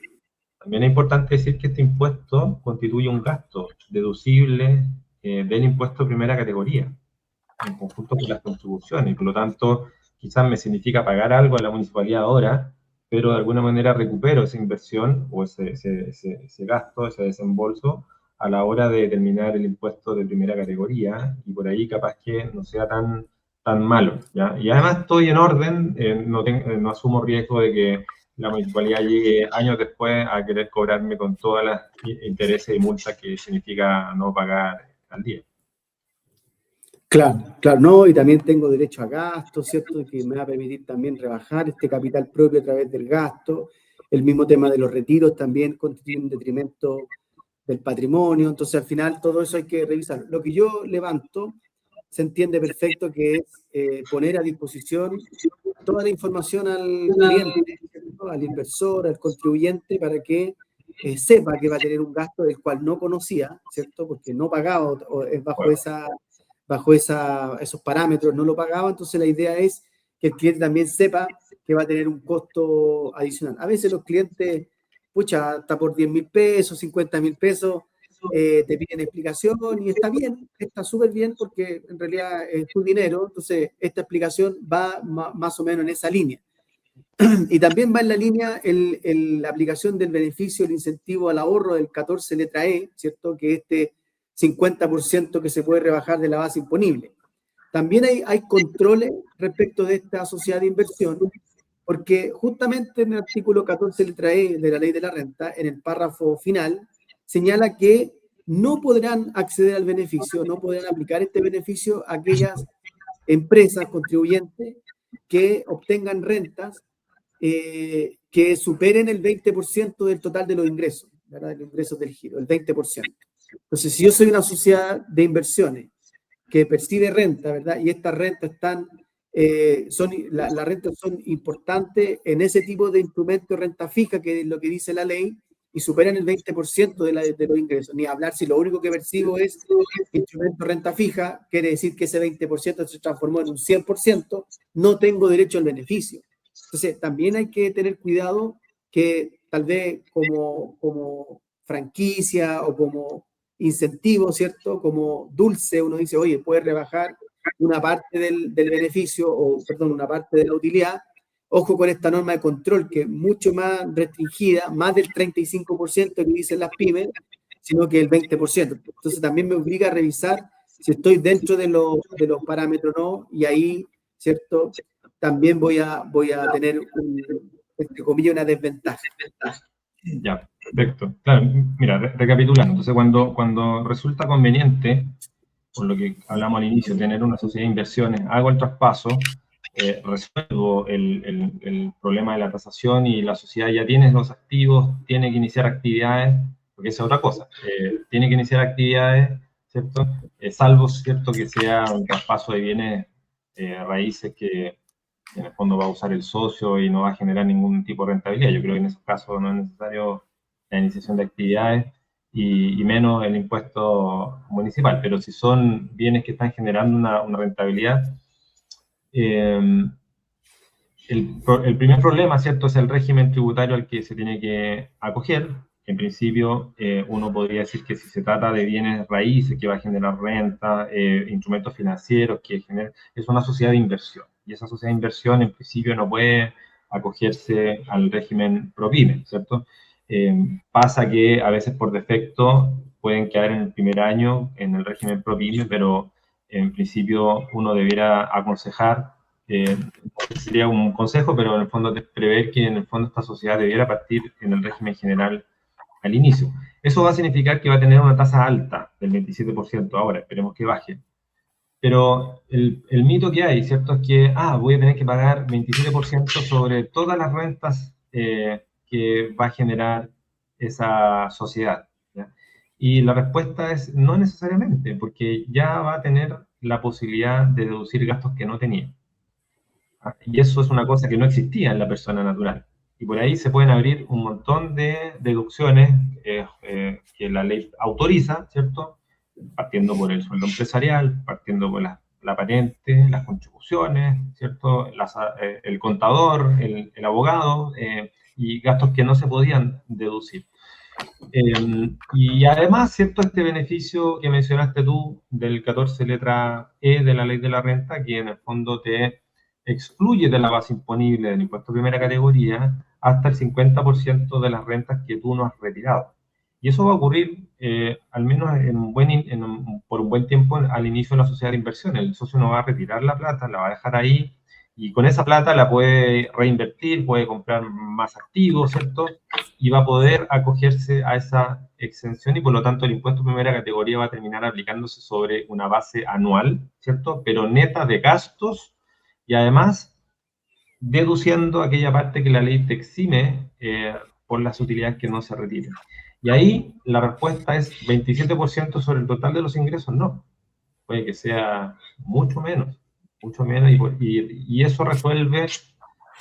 También es importante decir que este impuesto constituye un gasto deducible del impuesto de primera categoría, en conjunto con las contribuciones, y por lo tanto, quizás me significa pagar algo a la municipalidad ahora, pero de alguna manera recupero esa inversión o ese gasto, ese desembolso, a la hora de determinar el impuesto de primera categoría, y por ahí capaz que no sea tan malo, ¿ya? Y además estoy en orden, no asumo riesgo de que la municipalidad llegue años después a querer cobrarme con todas las intereses y multas que significa no pagar al día. Claro, claro, no, y también tengo derecho a gastos, ¿cierto? Que me va a permitir también rebajar este capital propio a través del gasto. El mismo tema de los retiros también constituye un detrimento del patrimonio. Entonces, al final, todo eso hay que revisar. Lo que yo levanto se entiende perfecto que es poner a disposición toda la información al cliente, ¿cierto? Al inversor, al contribuyente, para que sepa que va a tener un gasto del cual no conocía, ¿cierto? Porque no pagaba o es bajo esos parámetros, no lo pagaba. Entonces la idea es que el cliente también sepa que va a tener un costo adicional. A veces los clientes, pucha, hasta por 10.000 pesos, 50.000 pesos, te piden explicación y está bien, está súper bien porque en realidad es tu dinero. Entonces esta explicación va más o menos en esa línea. Y también va en la línea la aplicación del beneficio, el incentivo al ahorro del 14 letra E, ¿cierto? Que este 50% que se puede rebajar de la base imponible. También hay controles respecto de esta sociedad de inversión, porque justamente en el artículo 14 letra E de la ley de la renta, en el párrafo final, señala que no podrán acceder al beneficio, no podrán aplicar este beneficio a aquellas empresas contribuyentes que obtengan rentas que superen el 20% del total de los ingresos, ¿verdad? De los ingresos del giro, el 20%. Entonces, si yo soy una sociedad de inversiones que percibe renta, ¿verdad? Y estas rentas las rentas son importantes en ese tipo de instrumentos de renta fija, que es lo que dice la ley, y superan el 20% de los ingresos. Ni hablar si lo único que percibo es instrumento de renta fija, quiere decir que ese 20% se transformó en un 100%, no tengo derecho al beneficio. Entonces, también hay que tener cuidado que tal vez como franquicia o como incentivo, ¿cierto? Como dulce, uno dice, oye, puedes rebajar una parte del beneficio, o perdón, una parte de la utilidad. Ojo con esta norma de control, que es mucho más restringida, más del 35% que dicen las pymes, sino que el 20%. Entonces también me obliga a revisar si estoy dentro de los parámetros o no, y ahí, ¿cierto? También voy a tener, entre comillas, una desventaja. Ya, perfecto. Claro, mira, recapitulando. Entonces, cuando resulta conveniente, por lo que hablamos al inicio, tener una sociedad de inversiones, hago el traspaso, resuelvo el problema de la tasación y la sociedad ya tiene los activos, tiene que iniciar actividades, porque esa es otra cosa, tiene que iniciar actividades, ¿cierto? Salvo, ¿cierto?, que sea un traspaso de bienes raíces que en el fondo va a usar el socio y no va a generar ningún tipo de rentabilidad. Yo creo que en esos casos no es necesario la iniciación de actividades y menos el impuesto municipal. Pero si son bienes que están generando una rentabilidad, el primer problema, ¿cierto?, es el régimen tributario al que se tiene que acoger. En principio, uno podría decir que si se trata de bienes raíces que va a generar renta, instrumentos financieros que generan, es una sociedad de inversión. Y esa sociedad de inversión, en principio, no puede acogerse al régimen ProPyme, ¿cierto? Pasa que a veces por defecto pueden quedar en el primer año en el régimen ProPyme, pero en principio uno debiera aconsejar, sería un consejo, pero en el fondo es prever que en el fondo esta sociedad debiera partir en el régimen general al inicio. Eso va a significar que va a tener una tasa alta del 27% ahora, esperemos que baje. Pero el mito que hay, ¿cierto?, es que voy a tener que pagar 27% sobre todas las rentas que va a generar esa sociedad, ¿ya? Y la respuesta es no necesariamente, porque ya va a tener la posibilidad de deducir gastos que no tenía. Y eso es una cosa que no existía en la persona natural. Y por ahí se pueden abrir un montón de deducciones que la ley autoriza, ¿cierto? Partiendo por el sueldo empresarial, partiendo por la patente, las contribuciones, ¿cierto? El contador, el abogado, y gastos que no se podían deducir. Y además, ¿cierto? Este beneficio que mencionaste tú del 14 letra E de la ley de la renta, que en el fondo te excluye de la base imponible del impuesto de primera categoría hasta el 50% de las rentas que tú no has retirado. Y eso va a ocurrir al menos por un buen tiempo al inicio de la sociedad de inversión. El socio no va a retirar la plata, la va a dejar ahí y con esa plata la puede reinvertir, puede comprar más activos, ¿cierto? Y va a poder acogerse a esa exención y por lo tanto el impuesto de primera categoría va a terminar aplicándose sobre una base anual, ¿cierto? Pero neta de gastos y además deduciendo aquella parte que la ley te exime por las utilidades que no se retiren. Y ahí la respuesta es 27% sobre el total de los ingresos, no. Puede que sea mucho menos y eso resuelve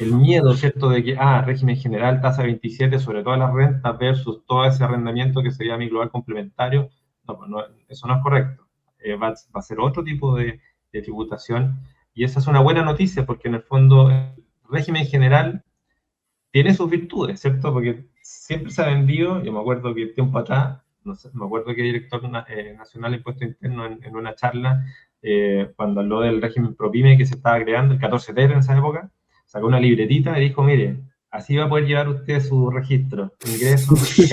el miedo, ¿cierto? De que, régimen general, tasa 27 sobre todas las rentas versus todo ese arrendamiento que sería mi global complementario. No, eso no es correcto. Va a ser otro tipo de tributación y esa es una buena noticia porque en el fondo el régimen general tiene sus virtudes, ¿cierto? Porque siempre se ha vendido, yo me acuerdo que tiempo atrás, no sé, me acuerdo que el director nacional de impuesto interno en una charla, cuando habló del régimen ProPyme que se estaba creando, el 14T en esa época, sacó una libretita y dijo, mire, así va a poder llevar usted su registro, ingresos,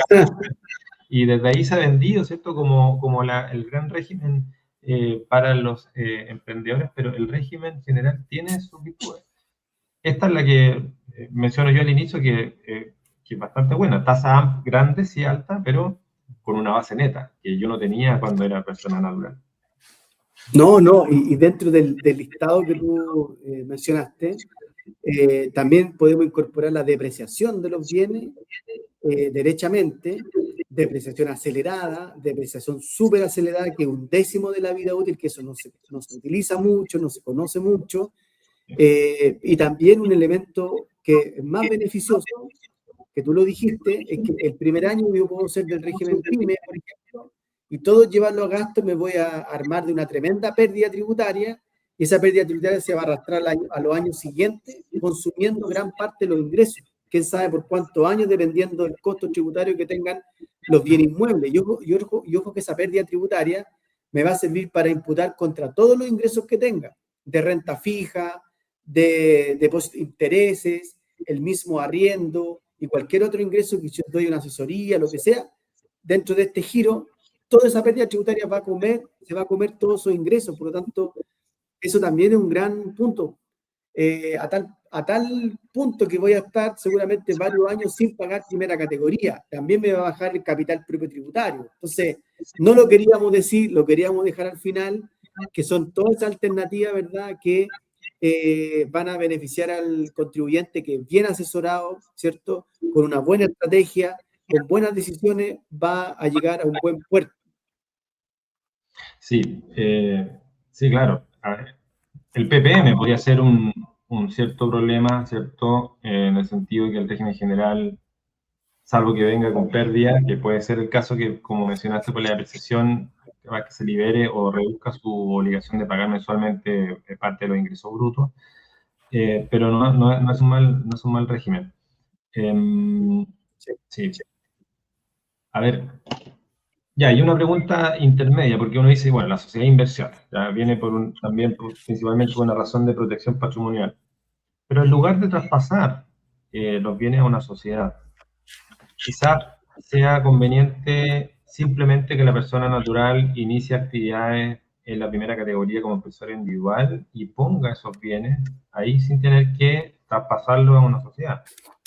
y desde ahí se ha vendido, ¿cierto? Como el gran régimen para los emprendedores, pero el régimen general tiene sus virtudes. Esta es la que menciono yo al inicio, que es bastante buena. Tasa grande, sí alta, pero con una base neta, que yo no tenía cuando era persona natural. No, y dentro del listado que tú mencionaste, también podemos incorporar la depreciación de los bienes derechamente, depreciación acelerada, depreciación súper acelerada, que es 1/10 de la vida útil, que eso no se utiliza mucho, no se conoce mucho, y también un elemento que es más beneficioso, que tú lo dijiste, es que el primer año yo puedo ser del régimen PYME, por ejemplo, y todo llevarlo a gasto me voy a armar de una tremenda pérdida tributaria, y esa pérdida tributaria se va a arrastrar a los años siguientes, consumiendo gran parte de los ingresos. Quién sabe por cuántos años, dependiendo del costo tributario que tengan los bienes inmuebles. Yo ojo que esa pérdida tributaria me va a servir para imputar contra todos los ingresos que tenga, de renta fija, de depósitos de intereses, el mismo arriendo y cualquier otro ingreso que yo doy una asesoría, lo que sea, dentro de este giro, toda esa pérdida tributaria se va a comer todos esos ingresos. Por lo tanto, eso también es un gran punto. A tal punto que voy a estar seguramente varios años sin pagar primera categoría. También me va a bajar el capital propio tributario. Entonces, no lo queríamos decir, lo queríamos dejar al final, que son todas esas alternativas, ¿verdad?, que van a beneficiar al contribuyente que bien asesorado, ¿cierto?, con una buena estrategia, con buenas decisiones, va a llegar a un buen puerto. Sí, sí, claro. A ver, el PPM podría ser un cierto problema, ¿cierto? En el sentido de que el régimen general, salvo que venga con pérdida, que puede ser el caso que, como mencionaste, por la depreciación, que se libere o reduzca su obligación de pagar mensualmente parte de los ingresos brutos, pero no es un mal régimen. Sí. A ver, ya, hay una pregunta intermedia, porque uno dice, bueno, la sociedad de inversión, ya viene principalmente por una razón de protección patrimonial. Pero en lugar de traspasar los bienes a una sociedad, quizás sea conveniente simplemente que la persona natural inicie actividades en la primera categoría como empresario individual y ponga esos bienes ahí sin tener que traspasarlo a una sociedad.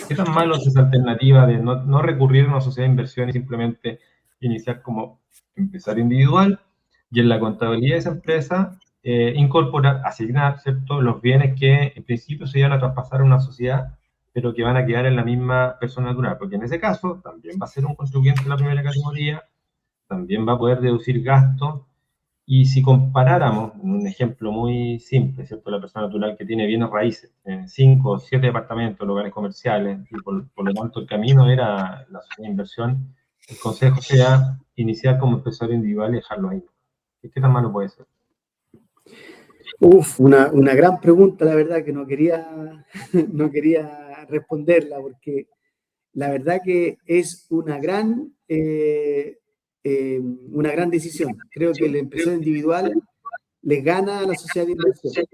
¿Qué tan malo es esa alternativa de no recurrir a una sociedad de inversión y simplemente iniciar como empresario individual y en la contabilidad de esa empresa incorporar, asignar, ¿cierto?, los bienes que en principio se iban a traspasar a una sociedad pero que van a quedar en la misma persona natural, porque en ese caso también va a ser un contribuyente de la primera categoría, también va a poder deducir gastos, y si comparáramos, un ejemplo muy simple, ¿cierto? La persona natural que tiene bienes raíces, 5 o 7 departamentos, lugares comerciales, y por lo tanto el camino era la sociedad de inversión, el consejo sea iniciar como empresario individual y dejarlo ahí. ¿Qué tan malo puede ser? Una gran pregunta, la verdad, que no quería responderla, porque la verdad que es una gran decisión. Creo que el empresario individual le gana a la sociedad de inversión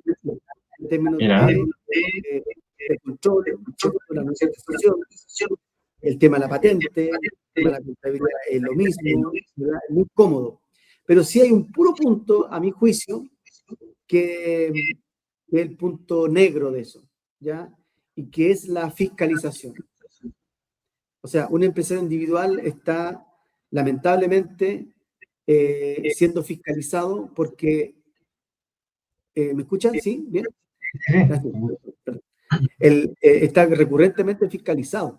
en términos de control, la monetización, el tema de la patente, el tema de la contabilidad es lo mismo, ¿verdad? Es muy cómodo. Pero sí hay un puro punto, a mi juicio, que es el punto negro de eso, ¿ya? Y que es la fiscalización. O sea, un empresario individual está lamentablemente siendo fiscalizado porque... ¿me escuchan? ¿Sí? ¿Bien? Gracias. Está recurrentemente fiscalizado,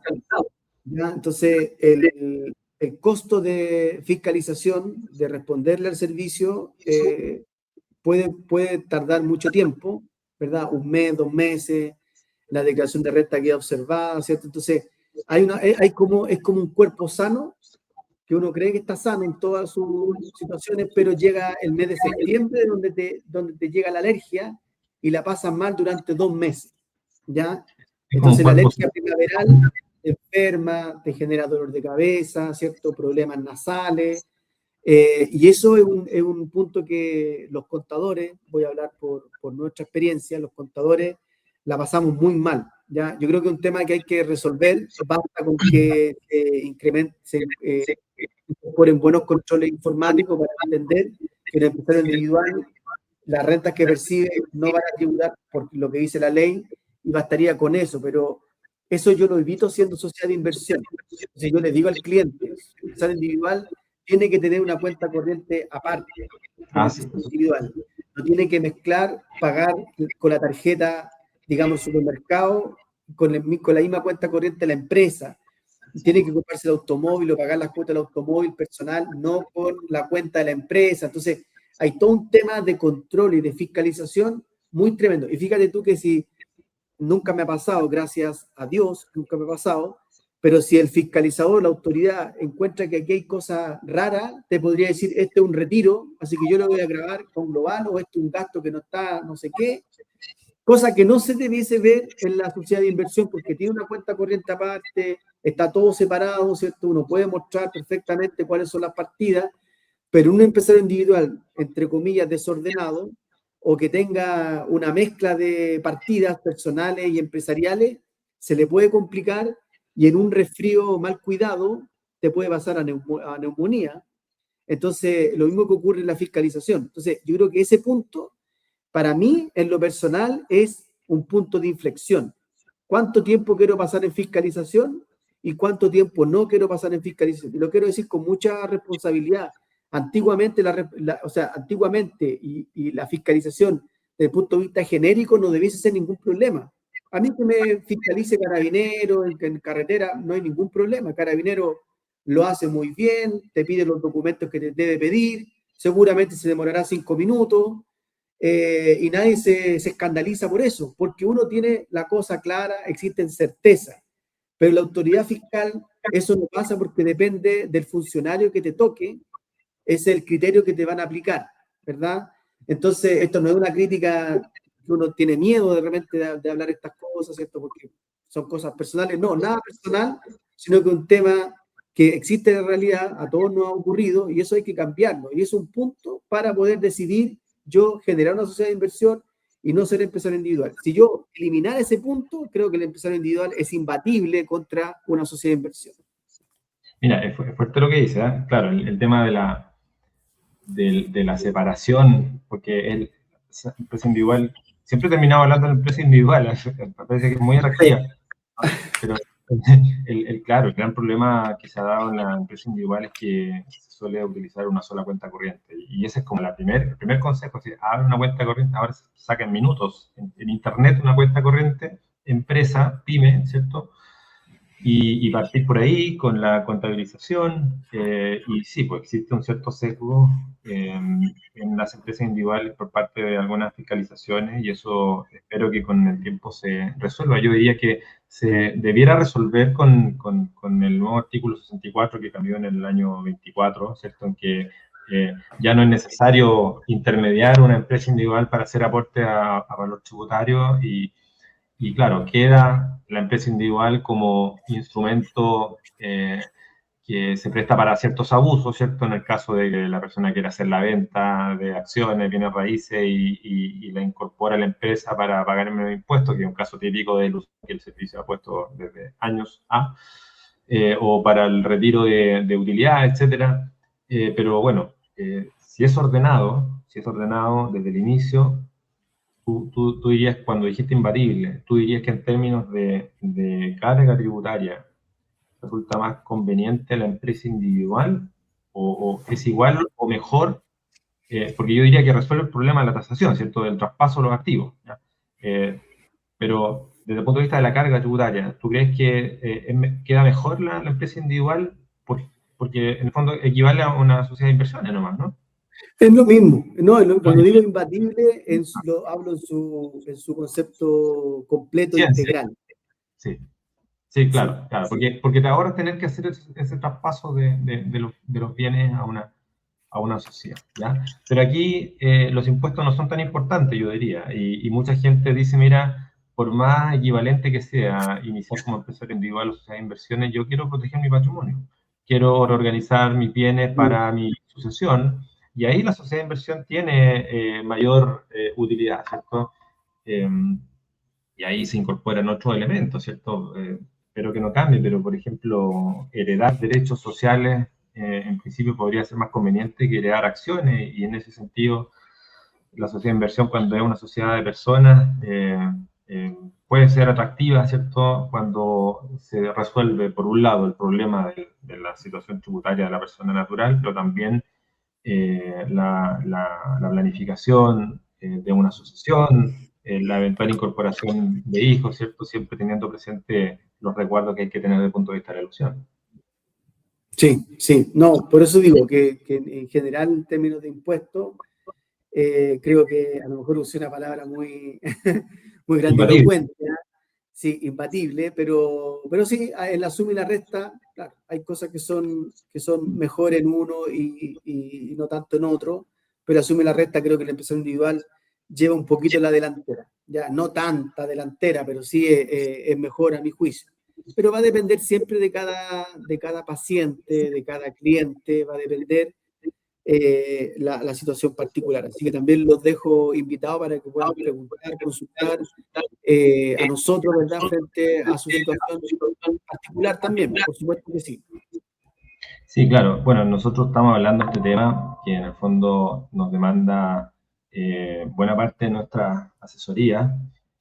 ¿ya? Entonces, el costo de fiscalización, de responderle al servicio, puede tardar mucho tiempo, ¿verdad? 1 mes, 2 meses, la declaración de renta queda observada, ¿cierto? Entonces, es como un cuerpo sano, que uno cree que está sano en todas sus situaciones, pero llega el mes de septiembre donde te llega la alergia y la pasas mal durante 2 meses, ¿ya? Entonces la alergia primaveral te enferma, te genera dolor de cabeza, ¿cierto? Problemas nasales, y eso es un punto que los contadores, voy a hablar por nuestra experiencia, los contadores la pasamos muy mal, ¿ya? Yo creo que es un tema que hay que resolver, basta con que se incorporen buenos controles informáticos para entender que el empresario individual, las rentas que percibe no van a tributar por lo que dice la ley y bastaría con eso, pero eso yo lo evito siendo sociedad de inversión. Entonces yo le digo al cliente, el empresario individual tiene que tener una cuenta corriente aparte, individual. No tiene que mezclar, pagar con la tarjeta, digamos, supermercado, con la misma cuenta corriente de la empresa. Tiene que comprarse el automóvil o pagar las cuotas del automóvil personal, no con la cuenta de la empresa. Entonces, hay todo un tema de control y de fiscalización muy tremendo. Y fíjate tú que si nunca me ha pasado, gracias a Dios, nunca me ha pasado, pero si el fiscalizador, la autoridad, encuentra que aquí hay cosas raras, te podría decir, este es un retiro, así que yo lo voy a grabar con global, o este es un gasto que no está, no sé qué, cosa que no se debiese ver en la sociedad de inversión, porque tiene una cuenta corriente aparte, está todo separado, ¿cierto? Uno puede mostrar perfectamente cuáles son las partidas, pero un empresario individual, entre comillas, desordenado, o que tenga una mezcla de partidas personales y empresariales, se le puede complicar y en un resfrío mal cuidado te puede pasar a neumonía. Entonces, lo mismo que ocurre en la fiscalización. Entonces, yo creo que ese punto, para mí, en lo personal, es un punto de inflexión. ¿Cuánto tiempo quiero pasar en fiscalización y cuánto tiempo no quiero pasar en fiscalización? Y lo quiero decir con mucha responsabilidad. Antiguamente, antiguamente y la fiscalización desde el punto de vista genérico no debiese ser ningún problema. A mí que me fiscalice Carabinero en carretera no hay ningún problema. Carabinero lo hace muy bien, te pide los documentos que te debe pedir, seguramente se demorará 5 minutos y nadie se escandaliza por eso, porque uno tiene la cosa clara, existen certezas. Pero la autoridad fiscal, eso no pasa porque depende del funcionario que te toque, es el criterio que te van a aplicar, ¿verdad? Entonces, esto no es una crítica que uno tiene miedo de repente de hablar estas cosas, ¿cierto? Porque son cosas personales. No, nada personal, sino que un tema que existe en realidad, a todos nos ha ocurrido, y eso hay que cambiarlo. Y es un punto para poder decidir yo generar una sociedad de inversión y no ser empresario individual. Si yo eliminar ese punto, creo que el empresario individual es imbatible contra una sociedad de inversión. Mira, es fuerte lo que dice, ¿eh? Claro, el tema de la separación, porque el empresa individual, siempre terminaba hablando de la empresa individual, me parece que es muy atractiva, pero claro, el gran problema que se ha dado en la empresa individual es que se suele utilizar una sola cuenta corriente, y ese es como el primer consejo, si abre una cuenta corriente, ahora sacan minutos, en internet una cuenta corriente, empresa, pyme, ¿cierto? Y partir por ahí con la contabilización, y sí, pues existe un cierto sesgo en las empresas individuales por parte de algunas fiscalizaciones, y eso espero que con el tiempo se resuelva. Yo diría que se debiera resolver con el nuevo artículo 64 que cambió en el año 24, ¿cierto? En que ya no es necesario intermediar una empresa individual para hacer aporte a valor tributario, y claro, queda la empresa individual como instrumento que se presta para ciertos abusos, ¿cierto? En el caso de que la persona quiera hacer la venta de acciones, bienes raíces y la incorpora a la empresa para pagar menos impuestos, que es un caso típico del uso que el servicio ha puesto desde años o para el retiro de utilidad, etcétera. Pero bueno, si es ordenado desde el inicio, tú dirías, cuando dijiste imbatible, tú dirías que en términos de carga tributaria, ¿resulta más conveniente la empresa individual o es igual o mejor? Porque yo diría que resuelve el problema de la tasación, ¿cierto? Del traspaso de los activos. ¿Ya? Pero desde el punto de vista de la carga tributaria, ¿tú crees que queda mejor la empresa individual? Porque en el fondo equivale a una sociedad de inversiones nomás, ¿no? Es lo mismo. No, cuando digo imbatible, lo hablo en su concepto completo e Ciencia. integral. Sí. Sí, Sí, claro, claro, sí. porque te ahorras tener que hacer ese traspaso de los bienes a una sociedad, ¿ya? Pero aquí los impuestos no son tan importantes, yo diría, y mucha gente dice, mira, por más equivalente que sea iniciar como empresario individual o sociedad de inversiones, yo quiero proteger mi patrimonio, quiero reorganizar mis bienes Mm. para mi sucesión, y ahí la sociedad de inversión tiene mayor utilidad, ¿cierto? Eh, y ahí se incorporan otros elementos, ¿cierto? Espero que no cambie, pero por ejemplo, heredar derechos sociales en principio podría ser más conveniente que heredar acciones y en ese sentido la sociedad de inversión cuando es una sociedad de personas eh, puede ser atractiva, ¿cierto? Cuando se resuelve por un lado el problema de la situación tributaria de la persona natural, pero también la planificación de una sucesión, la eventual incorporación de hijos, ¿cierto? Siempre teniendo presente los recuerdos que hay que tener desde el punto de vista de la elección. Sí, sí. No, por eso digo que en general, en términos de impuestos, creo que a lo mejor usé una palabra muy, muy Imbatible. grandilocuente, ¿eh? Sí, imbatible, pero sí, en la suma y la resta, claro, hay cosas que son mejor en uno y no tanto en otro, pero la suma y la resta creo que el empresario individual lleva un poquito la delantera, ya no tanta delantera, pero sí es mejor a mi juicio. Pero va a depender siempre de cada paciente, de cada cliente, va a depender la situación particular. Así que también los dejo invitados para que puedan preguntar, consultar a nosotros, ¿verdad?, frente a su situación particular también, por supuesto que sí. Sí, claro. Bueno, nosotros estamos hablando de este tema que en el fondo nos demanda buena parte de nuestra asesoría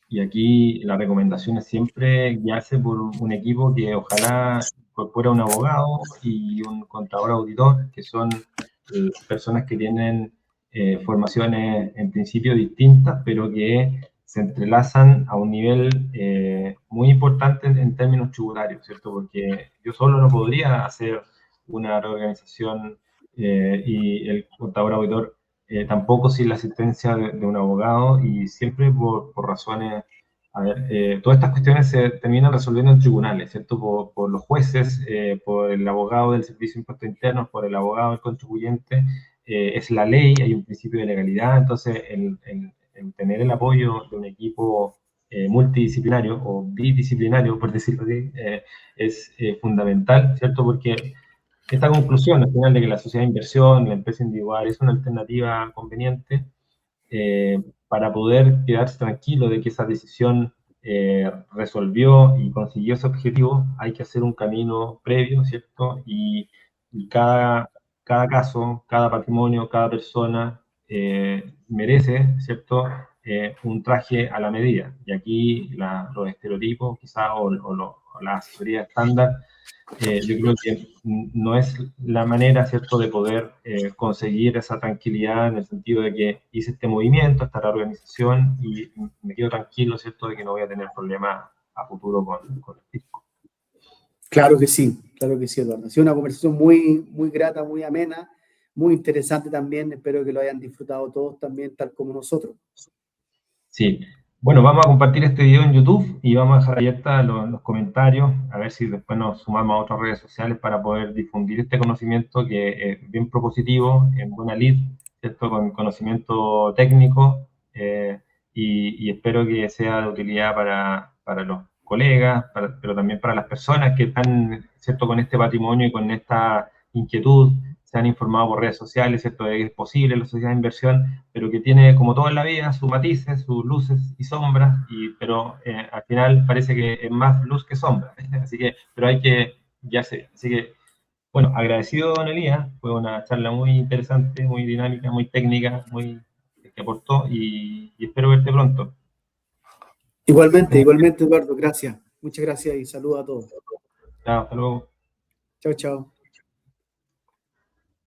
y aquí la recomendación es siempre guiarse por un equipo que ojalá incorpore un abogado y un contador auditor, que son personas que tienen formaciones en principio distintas, pero que se entrelazan a un nivel muy importante en términos tributarios, ¿cierto? Porque yo solo no podría hacer una reorganización y el contador auditor tampoco sin la asistencia de un abogado y siempre por razones, a ver, todas estas cuestiones se terminan resolviendo en tribunales, ¿cierto? Por los jueces, por el abogado del Servicio de Impuestos Internos, por el abogado del contribuyente, es la ley, hay un principio de legalidad, entonces el tener el apoyo de un equipo multidisciplinario o bidisciplinario, por decirlo así, es fundamental, ¿cierto? Porque esta conclusión al final de que la sociedad de inversión, la empresa individual es una alternativa conveniente para poder quedarse tranquilo de que esa decisión resolvió y consiguió ese objetivo, hay que hacer un camino previo, ¿cierto? Y cada caso, cada patrimonio, cada persona merece, ¿cierto? Un traje a la medida. Y aquí los estereotipos, quizás, o la asesoría estándar, yo creo que no es la manera, ¿cierto?, de poder conseguir esa tranquilidad en el sentido de que hice este movimiento, esta reorganización y me quedo tranquilo, ¿cierto?, de que no voy a tener problemas a futuro con el fisco. Claro que sí, Eduardo. Ha sido una conversación muy, muy grata, muy amena, muy interesante también. Espero que lo hayan disfrutado todos también, tal como nosotros. Sí. Bueno, vamos a compartir este video en YouTube y vamos a dejar abiertas los comentarios, a ver si después nos sumamos a otras redes sociales para poder difundir este conocimiento que es bien propositivo, en buena lid, ¿cierto? Con conocimiento técnico y espero que sea de utilidad para los colegas, pero también para las personas que están, ¿cierto?, con este patrimonio y con esta inquietud, se han informado por redes sociales, ¿cierto?, de que es posible la sociedad de inversión, pero que tiene, como todo en la vida, sus matices, sus luces y sombras, pero al final parece que es más luz que sombra, así que, pero hay que, ya sé, así que, bueno, agradecido, don Elías, fue una charla muy interesante, muy dinámica, muy técnica, muy que aportó y espero verte pronto. Igualmente, igualmente, Eduardo, gracias. Muchas gracias y saludos a todos. Chao, hasta luego. Chao, chao.